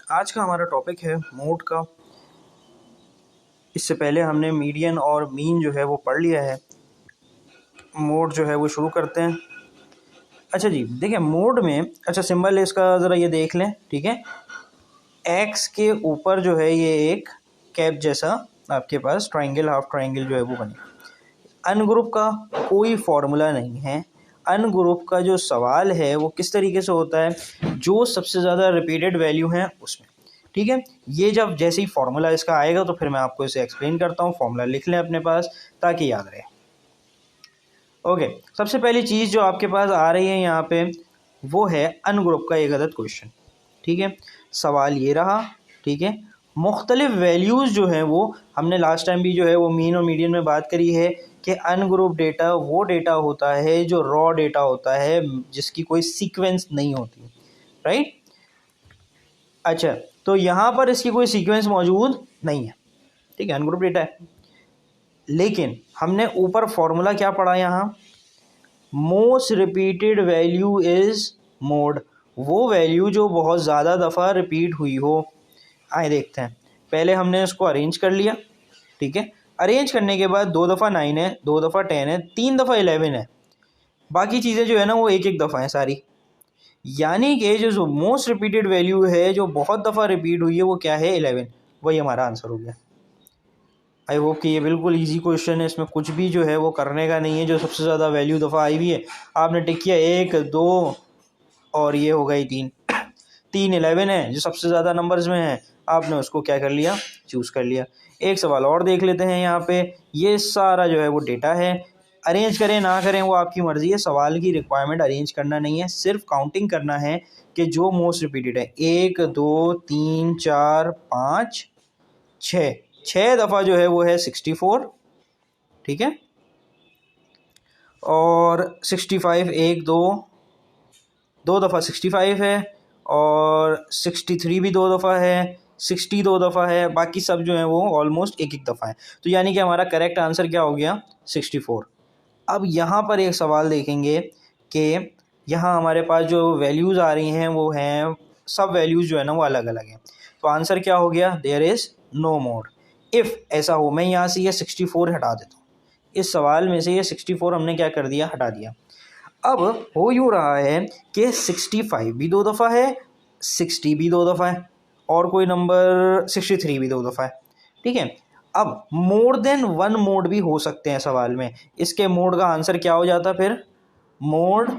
आज का हमारा टॉपिक है मोड का। इससे पहले हमने मीडियन और मीन जो है वो पढ़ लिया है। मोड जो है वो शुरू करते हैं। अच्छा जी, देखिए मोड में अच्छा सिंबल इसका ज़रा ये देख लें, ठीक है। एक्स के ऊपर जो है ये एक कैप जैसा आपके पास ट्रायंगल, हाफ ट्रायंगल जो है वो बने। अनग्रुप का कोई फॉर्मूला नहीं है। अनग्रुप का जो सवाल है वो किस तरीके से होता है, जो सबसे ज़्यादा रिपीटेड वैल्यू हैं उसमें, ठीक है। ये जब जैसे ही फॉर्मूला इसका आएगा तो फिर मैं आपको इसे एक्सप्लेन करता हूँ। फॉर्मूला लिख लें अपने पास ताकि याद रहे। ओके, सबसे पहली चीज़ जो आपके पास आ रही है यहाँ पे वो है अनग्रुप का एक अदद क्वेश्चन, ठीक है। सवाल ये रहा, ठीक है। मुख्तलिफ वैल्यूज़ जो हैं वो हमने लास्ट टाइम भी जो है वो मीन और मीडियन में बात करी है कि अनग्रुप डेटा वो डेटा होता है जो रॉ डेटा होता है, जिसकी कोई सीक्वेंस नहीं होती, राइट। अच्छा, तो यहाँ पर इसकी कोई सीक्वेंस मौजूद नहीं है, ठीक है, अनग्रुप डेटा है। लेकिन हमने ऊपर फॉर्मूला क्या पढ़ा यहाँ, most repeated value is mode, वो वैल्यू जो बहुत ज़्यादा दफ़ा रिपीट हुई हो। आए देखते हैं, पहले हमने इसको अरेंज कर लिया, ठीक है। अरेंज करने के बाद 2 दफ़ा 9 है, 2 दफ़ा 10 है, 3 दफ़ा 11 है, बाकी चीज़ें जो है ना वो एक एक दफ़ा हैं सारी। यानी कि जो मोस्ट रिपीटेड वैल्यू है, जो बहुत दफ़ा रिपीट हुई है, वो क्या है, 11। वही हमारा आंसर हो गया। आई होप कि ये बिल्कुल इजी क्वेश्चन है, इसमें कुछ भी जो है वो करने का नहीं है। जो सबसे ज़्यादा वैल्यू दफ़ा आई हुई है आपने टिक किया 1 2 और ये हो गई 3। 3 11 है, जो सबसे ज़्यादा नंबर्स में है, आपने उसको क्या कर लिया, चूज़ कर लिया। एक सवाल और देख लेते हैं यहाँ पे। ये सारा जो है वो डेटा है, अरेंज करें ना करें वो आपकी मर्ज़ी है। सवाल की रिक्वायरमेंट अरेंज करना नहीं है, सिर्फ काउंटिंग करना है कि जो मोस्ट रिपीटेड है 1 2 3 4 5 6 दफ़ा जो है वो है 64, ठीक है। और 65 1 2 दफ़ा 65 है, और 63 भी 2 दफ़ा है, 60 2 दफ़ा है, बाकी सब जो है वो ऑलमोस्ट एक एक दफ़ा है। तो यानी कि हमारा करेक्ट आंसर क्या हो गया, 64। अब यहाँ पर एक सवाल देखेंगे कि यहाँ हमारे पास जो वैल्यूज़ आ रही हैं वो हैं, सब वैल्यूज़ जो है ना वो अलग अलग हैं। तो आंसर क्या हो गया, there is no mode. If ऐसा हो, मैं यहाँ से ये 64 हटा देता हूँ, इस सवाल में से ये 64 हमने क्या कर दिया, हटा दिया। अब हो यूँ रहा है कि 65 भी 2 दफ़ा है, 60 भी 2 दफ़ा है, और कोई नंबर 63 भी 2 दफ़ा है, ठीक है। अब मोर देन 1 मोड भी हो सकते हैं सवाल में। इसके मोड का आंसर क्या हो जाता फिर, मोड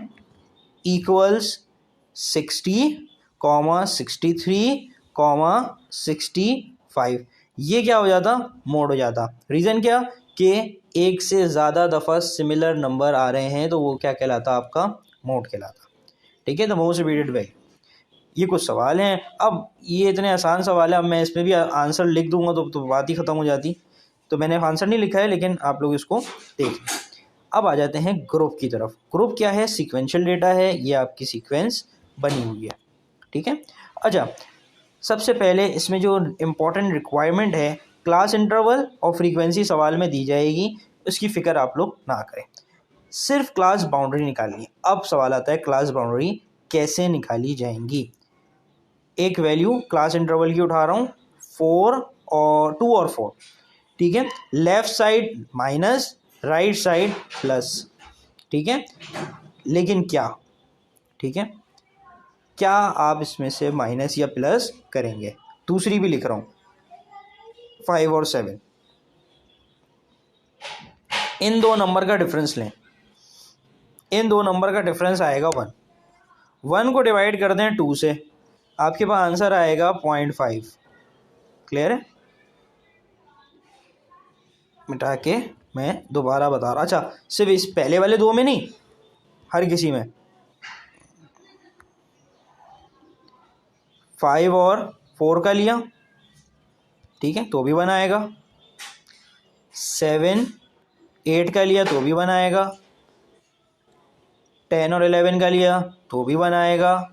इक्वल्स 60, 63, 65। ये क्या हो जाता, मोड हो जाता। रीज़न क्या कि एक से ज़्यादा दफ़ा सिमिलर नंबर आ रहे हैं, तो वो क्या कहलाता, आपका मोड कहलाता, ठीक है। तो मोस्ट रिपीटेड वैल्यू, ये कुछ सवाल हैं। अब ये इतने आसान सवाल है, अब मैं इसमें भी आंसर लिख दूंगा तो बात ही ख़त्म हो जाती। तो मैंने आंसर नहीं लिखा है, लेकिन आप लोग इसको देख लें। अब आ जाते हैं ग्रुप की तरफ। ग्रुप क्या है, सीक्वेंशियल डेटा है, ये आपकी सीक्वेंस बनी हुई है, ठीक है। अच्छा, सबसे पहले इसमें जो इम्पोर्टेंट रिक्वायरमेंट है, क्लास इंटरवल और फ्रीक्वेंसी सवाल में दी जाएगी, उसकी फ़िक्र आप लोग ना करें, सिर्फ क्लास बाउंड्री निकालनी है। अब सवाल आता है क्लास बाउंड्री कैसे निकाली जाएंगी। एक वैल्यू क्लास इंटरवल की उठा रहा हूँ, 4 और 2 और 4, ठीक है। Left side minus, right side plus, ठीक है। लेकिन क्या, ठीक है, क्या आप इसमें से माइनस या प्लस करेंगे। दूसरी भी लिख रहा हूँ, 5 और 7, इन दो नंबर का डिफरेंस लें। इन दो नंबर का डिफरेंस आएगा 1। 1 को डिवाइड कर दें 2 से, आपके पास आंसर आएगा 0.5। क्लियर है, मिटा के मैं दोबारा बता रहा। अच्छा, सिर्फ इस पहले वाले 2 में नहीं, हर किसी में 5 और 4 का लिया, ठीक है, तो भी बनाएगा। 7 8 का लिया तो भी बनाएगा। 10 और 11 का लिया तो भी बनाएगा।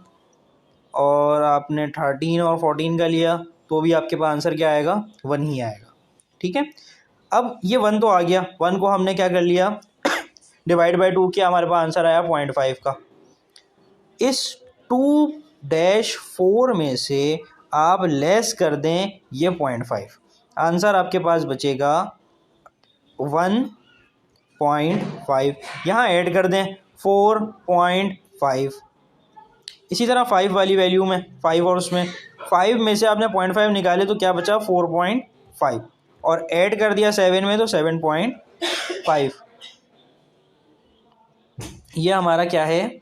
और आपने 13 और 14 का लिया तो भी आपके पास आंसर क्या आएगा, 1 ही आएगा, ठीक है। अब ये 1 तो आ गया, 1 को हमने क्या कर लिया, डिवाइड बाई 2 किया, हमारे पास आंसर आया 0.5 का। इस 2-4 में से आप लेस कर दें ये 0.5, आंसर आपके पास बचेगा 1.5। यहाँ ऐड कर दें 4.5। इसी तरह 5 वाली वैल्यू में 5 और उसमें 5 में से आपने 0.5 निकाले तो क्या बचा 4.5, और ऐड कर दिया 7 में तो 7.5। ये हमारा क्या है,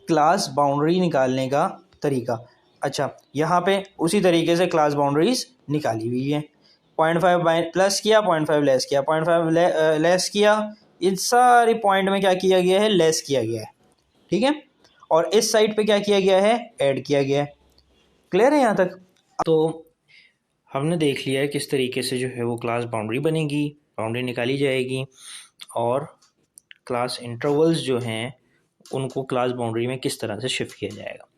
क्लास बाउंड्री निकालने का तरीका। अच्छा, यहाँ पे उसी तरीके से क्लास बाउंड्रीज निकाली हुई है। 0.5 प्लस किया, 0.5 लेस किया, 0.5 लेस किया, इस सारी पॉइंट में क्या किया गया है, लेस किया गया है, ठीक है। और इस साइड पे क्या किया गया है, ऐड किया गया है। क्लियर है यहाँ तक? तो हमने देख लिया है किस तरीके से जो है वो क्लास बाउंड्री बनेगी, बाउंड्री निकाली जाएगी, और क्लास इंटरवल्स जो हैं उनको क्लास बाउंड्री में किस तरह से शिफ्ट किया जाएगा।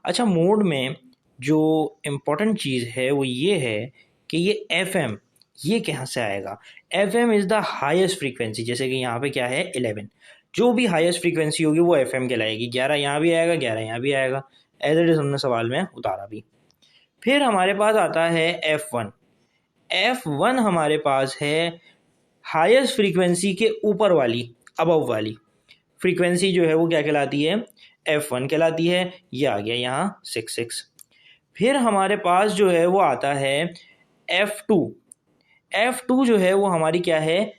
अच्छा, मोड में जो इम्पोर्टेंट चीज़ है वो ये है कि ये FM ये कहाँ से आएगा। FM is the highest frequency, जैसे कि यहाँ पे क्या है 11, जो भी हाईएस्ट फ्रीक्वेंसी होगी वो FM कहलाएगी। 11 यहाँ भी आएगा, 11 यहाँ भी आएगा, एज इट इज़ हमने सवाल में उतारा भी। फिर हमारे पास आता है F1। F1 हमारे पास है हाईएस्ट फ्रीक्वेंसी के ऊपर वाली, अबव वाली फ्रीक्वेंसी जो है वो क्या कहलाती है, F1 कहलाती है। ये आ गया यहाँ 6. फिर हमारे पास जो है वो आता है F2। F2 जो है वो हमारी क्या है,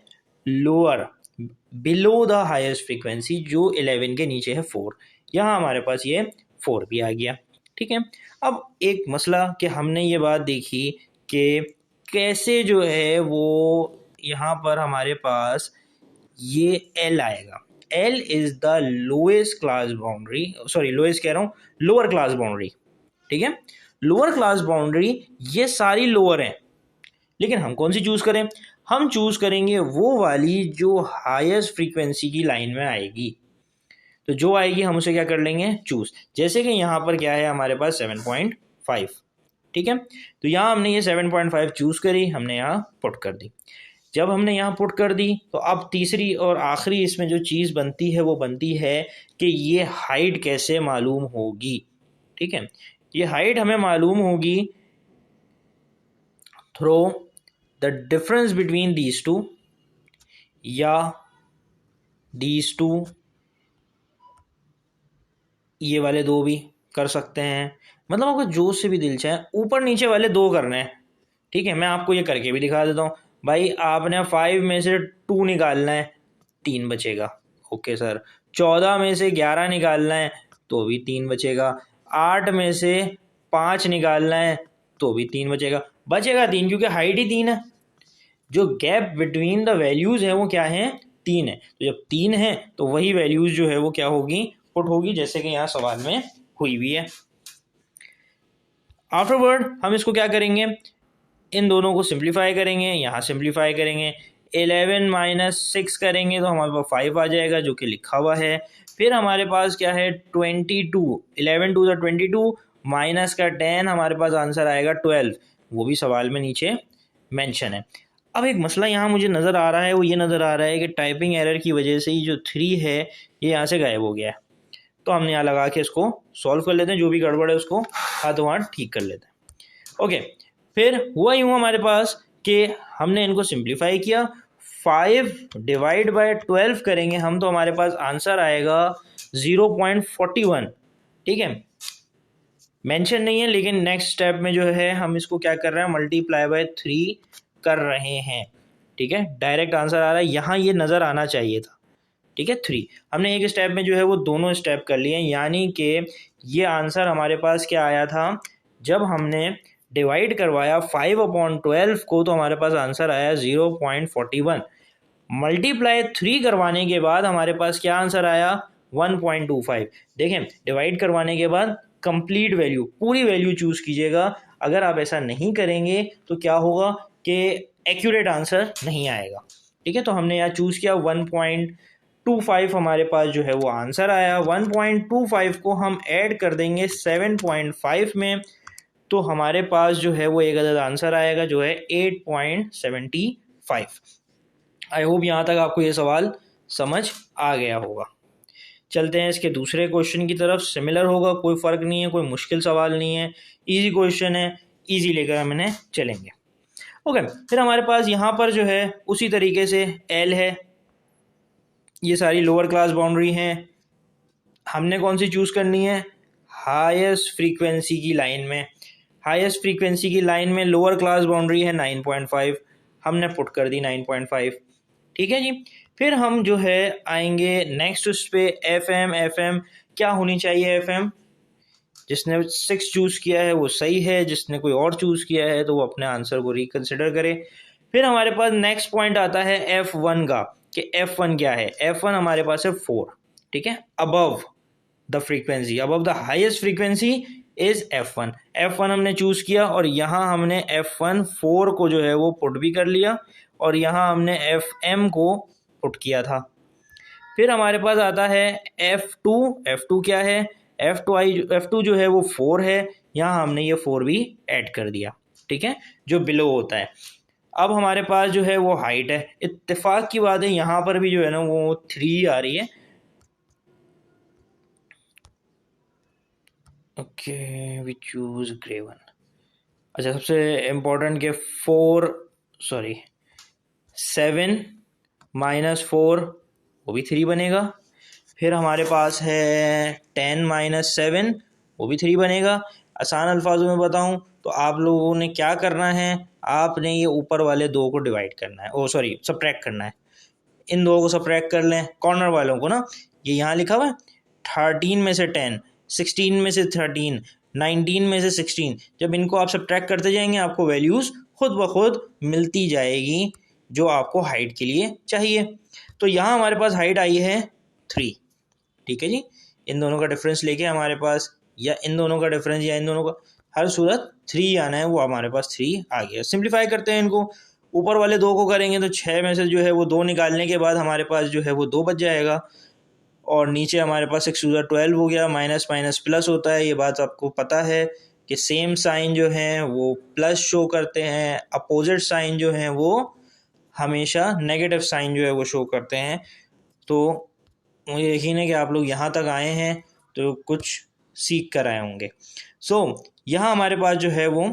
lower, below the highest frequency, जो 11 के नीचे है 4। यहाँ हमारे पास ये 4 भी आ गया, ठीक है। अब एक मसला कि हमने ये बात देखी कि कैसे जो है वो यहाँ पर हमारे पास ये L आएगा। L is the lowest class boundary, sorry lowest कह रहा हूँ, लोअर क्लास बाउंड्री, ठीक है। लोअर क्लास बाउंड्री ये सारी लोअर हैं, लेकिन हम कौन सी चूज़ करें, हम चूज़ करेंगे वो वाली जो हाईएस्ट फ्रीक्वेंसी की लाइन में आएगी। तो जो आएगी हम उसे क्या कर लेंगे, चूज़। जैसे कि यहाँ पर क्या है हमारे पास 7.5, ठीक है। तो यहाँ हमने ये 7.5 चूज़ करी, हमने यहाँ पुट कर दी। जब हमने यहाँ पुट कर दी तो अब तीसरी और आखिरी इसमें जो चीज़ बनती है वो बनती है कि ये हाइट कैसे मालूम होगी, ठीक है। ये हाइट हमें मालूम होगी through the difference between these two, या दीज टू, ये वाले दो भी कर सकते हैं, मतलब आपको जो से भी दिल चाहे, ऊपर नीचे वाले दो करने हैं, ठीक है। मैं आपको ये करके भी दिखा देता हूँ। भाई आपने 5 में से 2 निकालना है, 3 बचेगा, ओके सर। 14 में से 11 निकालना है तो भी 3 बचेगा। 8 में से 5 निकालना है तो भी 3 बचेगा, बचेगा 3 क्योंकि हाइट ही 3 है। जो गैप बिटवीन द वैल्यूज़ है वो क्या है, 3 है। तो जब 3 है तो वही वैल्यूज़ जो है वो क्या होगी, पुट होगी, जैसे कि यहाँ सवाल में हुई भी है। आफ्टरवर्ड हम इसको क्या करेंगे, इन दोनों को सिंप्लीफाई करेंगे, यहाँ सिंप्लीफाई करेंगे, 11 - 6 करेंगे तो हमारे पास 5 आ जाएगा जो कि लिखा हुआ है। फिर हमारे पास क्या है 22, 11 2 22, माइनस का 10, हमारे पास आंसर आएगा 12, वो भी सवाल में नीचे मेंशन है। अब एक मसला यहाँ मुझे नज़र आ रहा है, वो ये नज़र आ रहा है कि टाइपिंग एरर की वजह से ये जो 3 है ये यहाँ से गायब हो गया है। तो हमने यहाँ लगा के इसको सॉल्व कर लेते हैं, जो भी गड़बड़ है उसको हाथों हाथ ठीक कर लेते हैं। ओके, फिर हुआ यूँ हमारे पास कि हमने इनको सिंप्लीफाई किया, 5 डिवाइड बाय 12 करेंगे हम तो हमारे पास आंसर आएगा 0.41, ठीक है। मेंशन नहीं है, लेकिन नेक्स्ट स्टेप में जो है हम इसको क्या कर रहे हैं, मल्टीप्लाई बाय 3 कर रहे हैं, ठीक है। डायरेक्ट आंसर आ रहा है, यहाँ ये नज़र आना चाहिए था, ठीक है 3। हमने एक स्टेप में जो है वो दोनों स्टेप कर लिए, यानी कि ये आंसर हमारे पास क्या आया था, जब हमने डिवाइड करवाया 5/12 को तो हमारे पास आंसर आया 0.41। मल्टीप्लाई 3 करवाने के बाद हमारे पास क्या आंसर आया 1.25। देखें, डिवाइड करवाने के बाद कंप्लीट वैल्यू, पूरी वैल्यू चूज़ कीजिएगा। अगर आप ऐसा नहीं करेंगे तो क्या होगा कि एक्यूरेट आंसर नहीं आएगा, ठीक है। तो हमने यहाँ चूज़ किया 1.25, हमारे पास जो है वो आंसर आया। 1.25 को हम ऐड कर देंगे 7.5 में तो हमारे पास जो है वो एक अदद आंसर आएगा जो है 8.75। आई होप यहाँ तक आपको ये सवाल समझ आ गया होगा। चलते हैं इसके दूसरे क्वेश्चन की तरफ। सिमिलर होगा, कोई फ़र्क नहीं है, कोई मुश्किल सवाल नहीं है, इजी क्वेश्चन है, इजी लेकर हम इन्हें चलेंगे। ओके, फिर हमारे पास यहाँ पर जो है उसी तरीके से एल है, ये सारी लोअर क्लास बाउंड्री हैं। हमने कौन सी चूज़ करनी है? हाईएस्ट फ्रीक्वेंसी की लाइन में। हाईएस्ट फ्रीक्वेंसी की लाइन में लोअर क्लास बाउंड्री है 9.5, हमने पुट कर दी 9.5। ठीक है जी। फिर हम जो है आएंगे नेक्स्ट उस पे एफ एम क्या होनी चाहिए? एफ जिसने 6 चूज़ किया है वो सही है, जिसने कोई और चूज़ किया है तो वो अपने आंसर को रिकन्सिडर करे। फिर हमारे पास नेक्स्ट पॉइंट आता है F1 का, कि F1 क्या है? F1 हमारे पास है 4, ठीक है, above the frequency, above the highest frequency is F1। F1 हमने चूज़ किया और यहाँ हमने F1 4 को जो है वो पुट भी कर लिया और यहाँ हमने FM को पुट किया था। फिर हमारे पास आता है F2। F2 क्या है? F2 जो है वो 4 है, यहाँ हमने ये 4 भी ऐड कर दिया, ठीक है, जो बिलो होता है। अब हमारे पास जो है वो हाइट है। इत्तेफाक की बात है यहाँ पर भी जो है ना वो 3 आ रही है। Okay, we choose grey one. अच्छा, सबसे इम्पोर्टेंट के 7 -4 वो भी 3 बनेगा। फिर हमारे पास है 10 - 7, वो भी 3 बनेगा। आसान अल्फाजों में बताऊं तो आप लोगों ने क्या करना है, आपने ये ऊपर वाले दो को डिवाइड करना है, सब्ट्रैक्ट करना है। इन दो को सब्ट्रैक्ट कर लें, कॉर्नर वालों को ना, ये यहाँ लिखा हुआ है 13 में से 10, 16 में से 13, 19 में से 16। जब इनको आप सब्ट्रैक्ट करते जाएंगे आपको वैल्यूज़ खुद ब खुद मिलती जाएगी जो आपको हाइट के लिए चाहिए। तो यहाँ हमारे पास हाइट आई है 3, ठीक है जी। इन दोनों का डिफरेंस लेके हमारे पास, या इन दोनों का डिफरेंस या इन दोनों का, हर सूरत 3 आना है, वो हमारे पास 3 आ गया। सिंप्लीफाई करते हैं इनको, ऊपर वाले 2 को करेंगे तो 6 में से जो है वो 2 निकालने के बाद हमारे पास जो है वो 2 बच जाएगा और नीचे हमारे पास 6×12 हो गया। माइनस माइनस प्लस होता है, ये बात आपको पता है कि सेम साइन जो हैं वो प्लस शो करते हैं, अपोजिट साइन जो हैं वो हमेशा नेगेटिव साइन जो है वो शो करते हैं। तो मुझे यकीन है कि आप लोग यहाँ तक आए हैं तो कुछ सीख कर आए होंगे। यहाँ हमारे पास जो है वो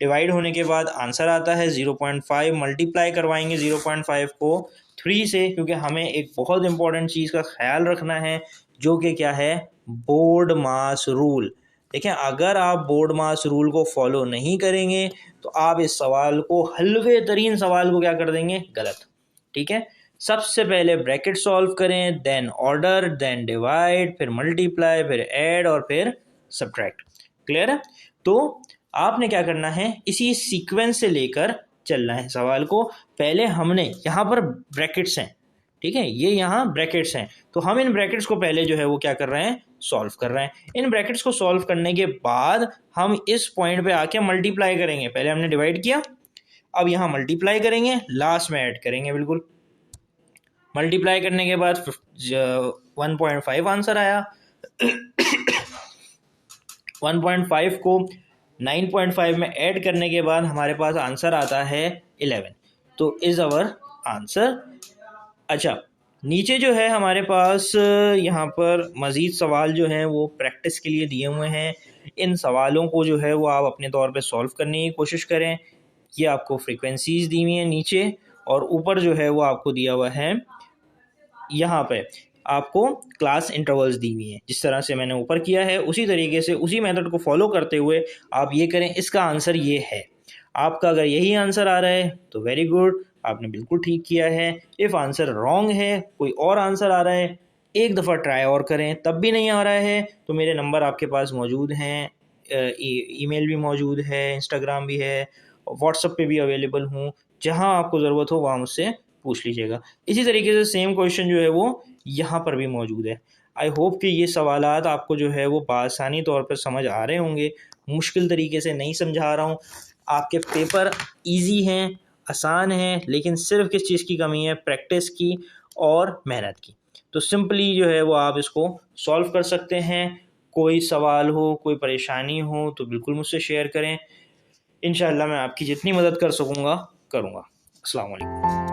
डिवाइड होने के बाद आंसर आता है 0.5। मल्टीप्लाई करवाएंगे 0.5 को 3 से, क्योंकि हमें एक बहुत इंपॉर्टेंट चीज़ का ख्याल रखना है जो कि क्या है? बोर्ड मास रूल। देखें, अगर आप बोर्ड मास रूल को फॉलो नहीं करेंगे तो आप इस सवाल को, हल्के तरीन सवाल को क्या कर देंगे? गलत, ठीक है। सबसे पहले ब्रैकेट सॉल्व करें, देन ऑर्डर, देन डिवाइड, फिर मल्टीप्लाई, फिर ऐड और फिर सब्ट्रैक्ट। क्लियर है? तो आपने क्या करना है, इसी सीक्वेंस से लेकर चलना है सवाल को। पहले हमने यहाँ पर ब्रैकेट्स हैं, ठीक है, ये यहाँ ब्रैकेट्स हैं, तो हम इन ब्रैकेट्स को पहले जो है वो क्या कर रहे हैं? सॉल्व कर रहे हैं। इन ब्रैकेट्स को सॉल्व करने के बाद हम इस पॉइंट पे आके मल्टीप्लाई करेंगे। पहले हमने डिवाइड किया, अब यहाँ मल्टीप्लाई करेंगे, लास्ट में ऐड करेंगे। बिल्कुल, मल्टीप्लाई करने के बाद 1.5 आंसर आया। 1.5 को 9.5 में ऐड करने के बाद हमारे पास आंसर आता है 11। तो इज़ अवर आंसर। अच्छा, नीचे जो है हमारे पास यहाँ पर मज़ीद सवाल जो हैं वो प्रैक्टिस के लिए दिए हुए हैं। इन सवालों को जो है वो आप अपने तौर पे सॉल्व करने की कोशिश करें। ये आपको फ्रीक्वेंसीज दी हुई हैं नीचे, और ऊपर जो है वो आपको दिया हुआ है, यहाँ पे आपको क्लास इंटरवल्स दी हुई हैं। जिस तरह से मैंने ऊपर किया है उसी तरीके से, उसी मेथड को फॉलो करते हुए आप ये करें। इसका आंसर ये है। आपका अगर यही आंसर आ रहा है तो वेरी गुड, आपने बिल्कुल ठीक किया है। इफ़ आंसर रॉन्ग है, कोई और आंसर आ रहा है, एक दफ़ा ट्राई और करें, तब भी नहीं आ रहा है तो मेरे नंबर आपके पास मौजूद हैं, ईमेल भी मौजूद है, इंस्टाग्राम भी है, व्हाट्सएप पे भी अवेलेबल हूँ। जहाँ आपको ज़रूरत हो वहाँ मुझसे पूछ लीजिएगा। इसी तरीके से सेम क्वेश्चन जो है वो यहाँ पर भी मौजूद है। आई होप कि ये सवालात आपको जो है वो बआसानी तौर पर समझ आ रहे होंगे। मुश्किल तरीके से नहीं समझा रहा हूँ। आपके पेपर इजी हैं, आसान हैं, लेकिन सिर्फ किस चीज़ की कमी है? प्रैक्टिस की और मेहनत की। तो सिंपली जो है वो आप इसको सॉल्व कर सकते हैं। कोई सवाल हो, कोई परेशानी हो तो बिल्कुल मुझसे शेयर करें। इंशाअल्लाह मैं आपकी जितनी मदद कर सकूँगा करूँगा। अस्सलाम वालेकुम।